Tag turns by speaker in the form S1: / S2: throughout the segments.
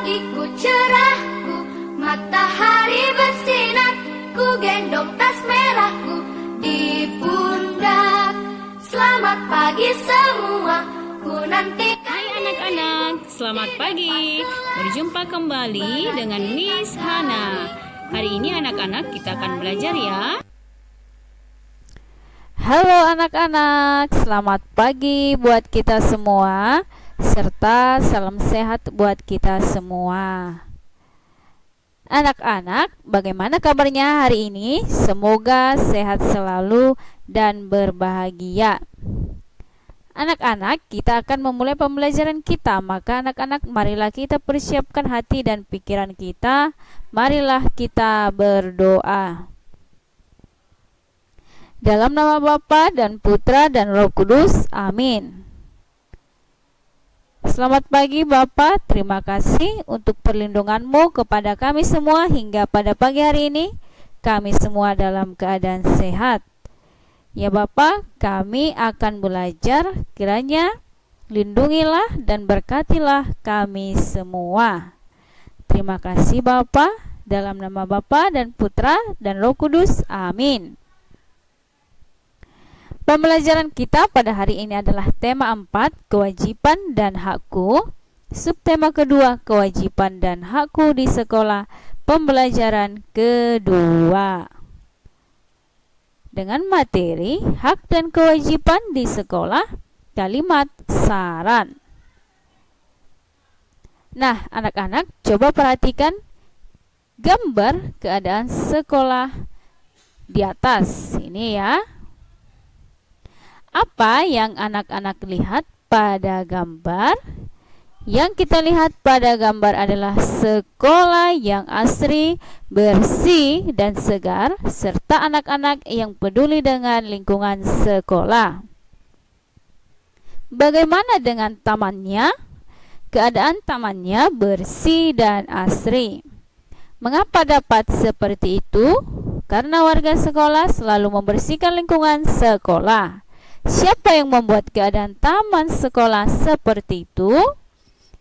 S1: ikut cerahku, matahari bersinar, ku gendong tas merahku di pundak. Selamat pagi semua, ku nanti.
S2: Hai anak-anak, selamat pagi. Berjumpa kembali dengan Miss Hana. Hari ini anak-anak kita akan belajar ya.
S3: Halo anak-anak, selamat pagi buat kita semua, serta salam sehat buat kita semua. Anak-anak, bagaimana kabarnya hari ini? Semoga sehat selalu dan berbahagia. Anak-anak, kita akan memulai pembelajaran kita. Maka anak-anak, marilah kita persiapkan hati dan pikiran kita. Marilah kita berdoa. Dalam nama Bapa dan Putra dan Roh Kudus, amin. Selamat pagi Bapak, terima kasih untuk perlindungan-Mu kepada kami semua hingga pada pagi hari ini. Kami semua dalam keadaan sehat. Ya Bapak, kami akan belajar, kiranya lindungilah dan berkatilah kami semua. Terima kasih Bapak, dalam nama Bapa dan Putra dan Roh Kudus, amin. Pembelajaran kita pada hari ini adalah tema 4, kewajiban dan hakku. Subtema kedua, kewajiban dan hakku di sekolah. Pembelajaran kedua dengan materi hak dan kewajiban di sekolah, kalimat saran. Nah, anak-anak, coba perhatikan gambar keadaan sekolah di atas. Ini ya. Apa yang anak-anak lihat pada gambar? Yang kita lihat pada gambar adalah sekolah yang asri, bersih, dan segar, serta anak-anak yang peduli dengan lingkungan sekolah. Bagaimana dengan tamannya? Keadaan tamannya bersih dan asri. Mengapa dapat seperti itu? Karena warga sekolah selalu membersihkan lingkungan sekolah. Siapa yang membuat keadaan taman sekolah seperti itu?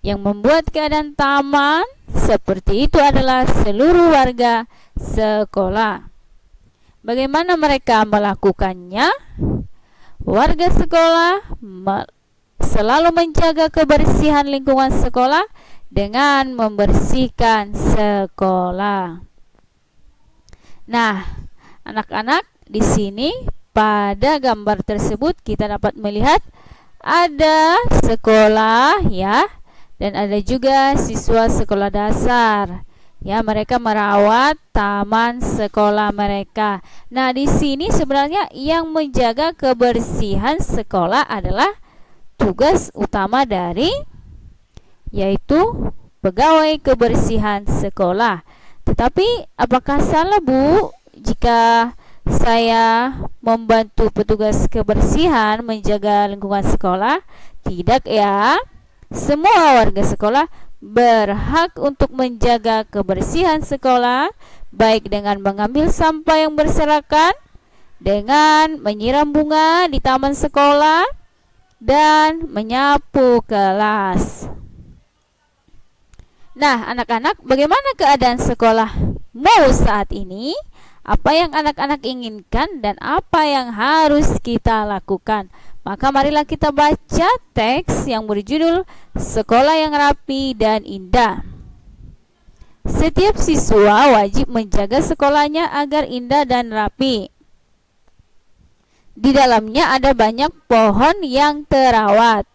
S3: Yang membuat keadaan taman seperti itu adalah seluruh warga sekolah. Bagaimana mereka melakukannya? Warga sekolah selalu menjaga kebersihan lingkungan sekolah dengan membersihkan sekolah. Nah, anak-anak, di sini pada gambar tersebut kita dapat melihat ada sekolah ya, dan ada juga siswa sekolah dasar. Ya, mereka merawat taman sekolah mereka. Nah, di sini sebenarnya yang menjaga kebersihan sekolah adalah tugas utama dari yaitu pegawai kebersihan sekolah. Tetapi apakah salah Bu jika saya membantu petugas kebersihan menjaga lingkungan sekolah? Tidak ya. Semua warga sekolah berhak untuk menjaga kebersihan sekolah, baik dengan mengambil sampah yang berserakan, dengan menyiram bunga di taman sekolah, dan menyapu kelas. Nah, anak-anak, bagaimana keadaan sekolahmu saat ini? Apa yang anak-anak inginkan dan apa yang harus kita lakukan? Maka marilah kita baca teks yang berjudul Sekolah yang Rapi dan Indah. Setiap siswa wajib menjaga sekolahnya agar indah dan rapi. Di dalamnya ada banyak pohon yang terawat.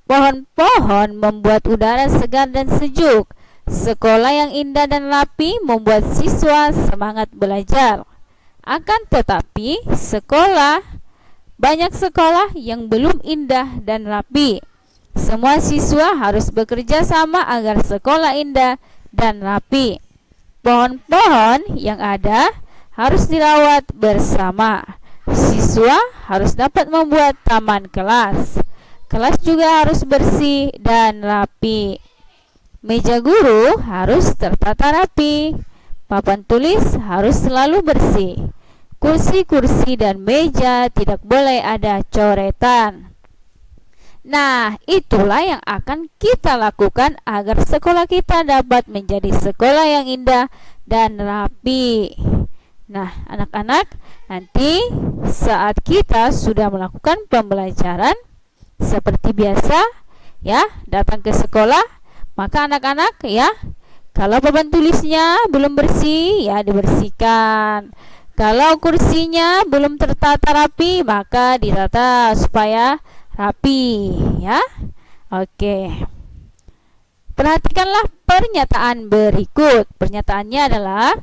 S3: Pohon-pohon membuat udara segar dan sejuk. Sekolah yang indah dan rapi membuat siswa semangat belajar. Akan tetapi, banyak sekolah yang belum indah dan rapi. Semua siswa harus bekerja sama agar sekolah indah dan rapi. Pohon-pohon yang ada harus dirawat bersama. Siswa harus dapat membuat taman kelas. Kelas juga harus bersih dan rapi. Meja guru harus tertata rapi. Papan tulis harus selalu bersih. Kursi-kursi dan meja tidak boleh ada coretan. Nah, itulah yang akan kita lakukan agar sekolah kita dapat menjadi sekolah yang indah dan rapi. Nah, anak-anak, nanti saat kita sudah melakukan pembelajaran seperti biasa, ya, datang ke sekolah, maka anak-anak, ya, kalau papan tulisnya belum bersih, ya dibersihkan. Kalau kursinya belum tertata rapi, maka ditata supaya rapi, ya. Oke. Perhatikanlah pernyataan berikut. Pernyataannya adalah,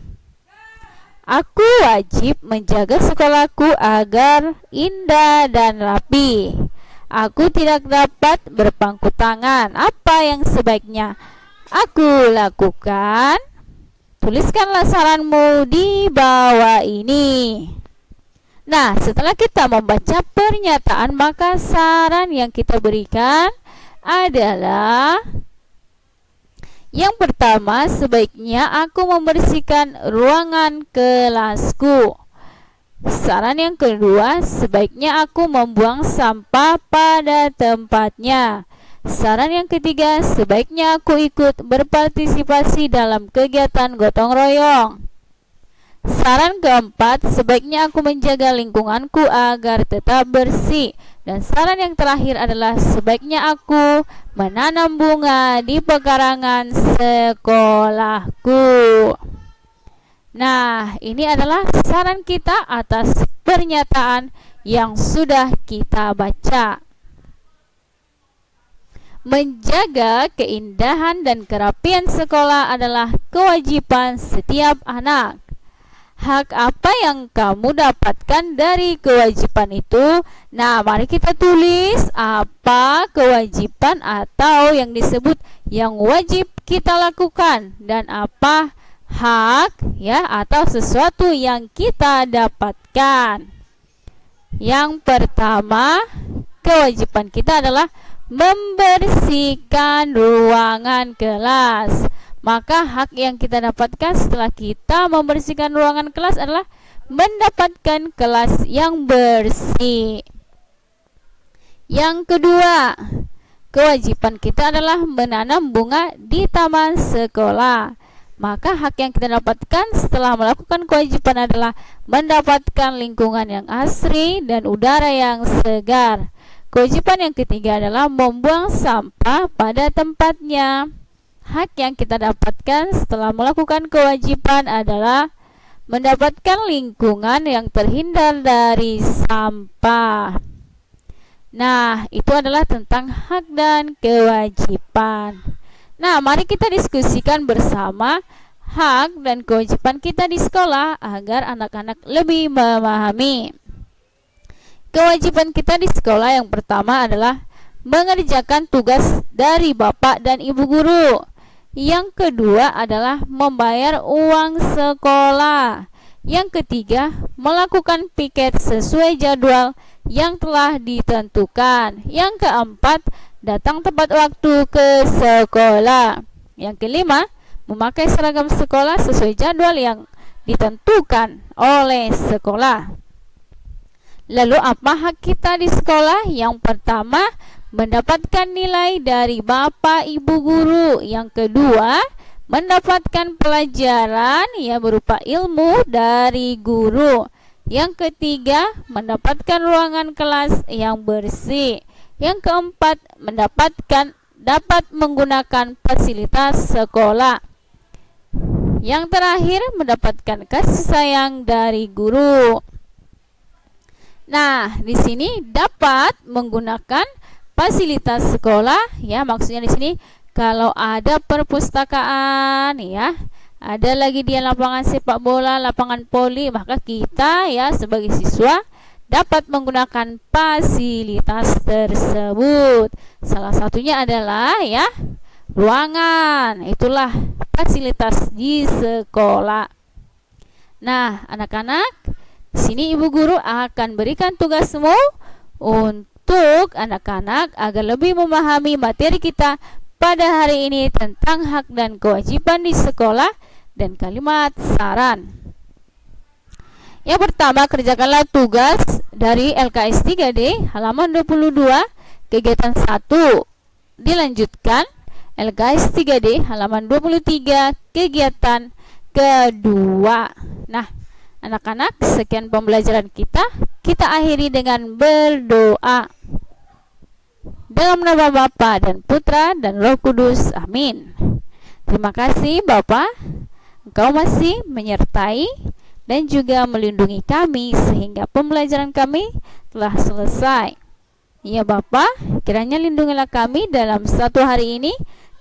S3: aku wajib menjaga sekolahku agar indah dan rapi. Aku tidak dapat berpangku tangan. Apa yang sebaiknya aku lakukan? Tuliskanlah saranmu di bawah ini. Nah, setelah kita membaca pernyataan, maka saran yang kita berikan adalah, yang pertama, sebaiknya aku membersihkan ruangan kelasku. Saran yang kedua, sebaiknya aku membuang sampah pada tempatnya. Saran yang ketiga, sebaiknya aku ikut berpartisipasi dalam kegiatan gotong royong. Saran keempat, sebaiknya aku menjaga lingkunganku agar tetap bersih. Dan saran yang terakhir adalah, sebaiknya aku menanam bunga di pekarangan sekolahku. Nah, ini adalah saran kita atas pernyataan yang sudah kita baca. Menjaga keindahan dan kerapian sekolah adalah kewajiban setiap anak. Hak apa yang kamu dapatkan dari kewajiban itu? Nah, mari kita tulis apa kewajiban atau yang disebut yang wajib kita lakukan, dan apa hak, ya, atau sesuatu yang kita dapatkan. Yang pertama, kewajiban kita adalah membersihkan ruangan kelas. Maka hak yang kita dapatkan setelah kita membersihkan ruangan kelas adalah mendapatkan kelas yang bersih. Yang kedua, kewajiban kita adalah menanam bunga di taman sekolah. Maka hak yang kita dapatkan setelah melakukan kewajiban adalah mendapatkan lingkungan yang asri dan udara yang segar. Kewajiban yang ketiga adalah membuang sampah pada tempatnya. Hak yang kita dapatkan setelah melakukan kewajiban adalah mendapatkan lingkungan yang terhindar dari sampah. Nah, itu adalah tentang hak dan kewajiban. Nah, mari kita diskusikan bersama hak dan kewajiban kita di sekolah agar anak-anak lebih memahami. Kewajiban kita di sekolah yang pertama adalah mengerjakan tugas dari Bapak dan Ibu guru. Yang kedua adalah membayar uang sekolah. Yang ketiga, melakukan piket sesuai jadwal yang telah ditentukan. Yang keempat, datang tepat waktu ke sekolah. Yang kelima, memakai seragam sekolah sesuai jadwal yang ditentukan oleh sekolah. Lalu apa hak kita di sekolah? Yang pertama, mendapatkan nilai dari Bapak Ibu guru. Yang kedua, mendapatkan pelajaran yang berupa ilmu dari guru. Yang ketiga, mendapatkan ruangan kelas yang bersih. Yang keempat, dapat menggunakan fasilitas sekolah. Yang terakhir, mendapatkan kasih sayang dari guru. Nah, di sini dapat menggunakan fasilitas sekolah, ya, maksudnya di sini kalau ada perpustakaan, ya, ada lagi dia lapangan sepak bola, lapangan voli, maka kita, ya, sebagai siswa dapat menggunakan fasilitas tersebut. Salah satunya adalah, ya, ruangan. Itulah fasilitas di sekolah. Nah, anak-anak, di sini ibu guru akan berikan tugasmu untuk anak-anak agar lebih memahami materi kita pada hari ini tentang hak dan kewajiban di sekolah dan kalimat saran. Yang pertama, kerjakanlah tugas dari LKS 3D halaman 22 Kegiatan 1 dilanjutkan. LKS 3D halaman 23, kegiatan kedua. Nah, anak-anak, sekian pembelajaran kita. Kita akhiri dengan berdoa. Dalam nama Bapa dan Putra dan Roh Kudus. Amin. Terima kasih Bapa, Engkau masih menyertai dan juga melindungi kami sehingga pembelajaran kami telah selesai. Ya Bapa, kiranya lindungilah kami dalam satu hari ini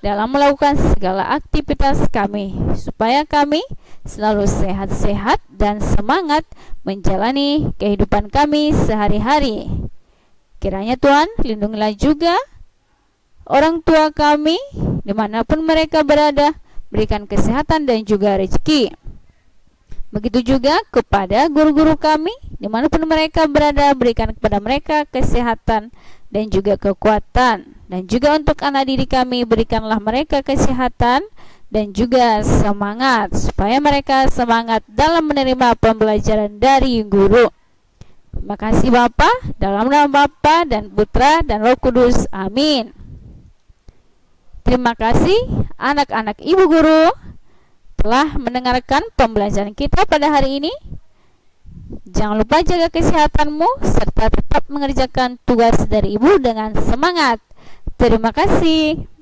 S3: dalam melakukan segala aktivitas kami, supaya kami selalu sehat-sehat dan semangat menjalani kehidupan kami sehari-hari. Kiranya Tuhan lindungilah juga orang tua kami dimanapun mereka berada, berikan kesehatan dan juga rezeki. Begitu juga kepada guru-guru kami dimanapun mereka berada, berikan kepada mereka kesehatan dan juga kekuatan. Dan juga untuk anak didik kami, berikanlah mereka kesehatan dan juga semangat, supaya mereka semangat dalam menerima pembelajaran dari guru. Terima kasih Bapa, dalam nama Bapa dan Putra dan Roh Kudus. Amin. Terima kasih anak-anak Ibu Guru telah mendengarkan pembelajaran kita pada hari ini. Jangan lupa jaga kesehatanmu serta tetap mengerjakan tugas dari Ibu dengan semangat. Terima kasih.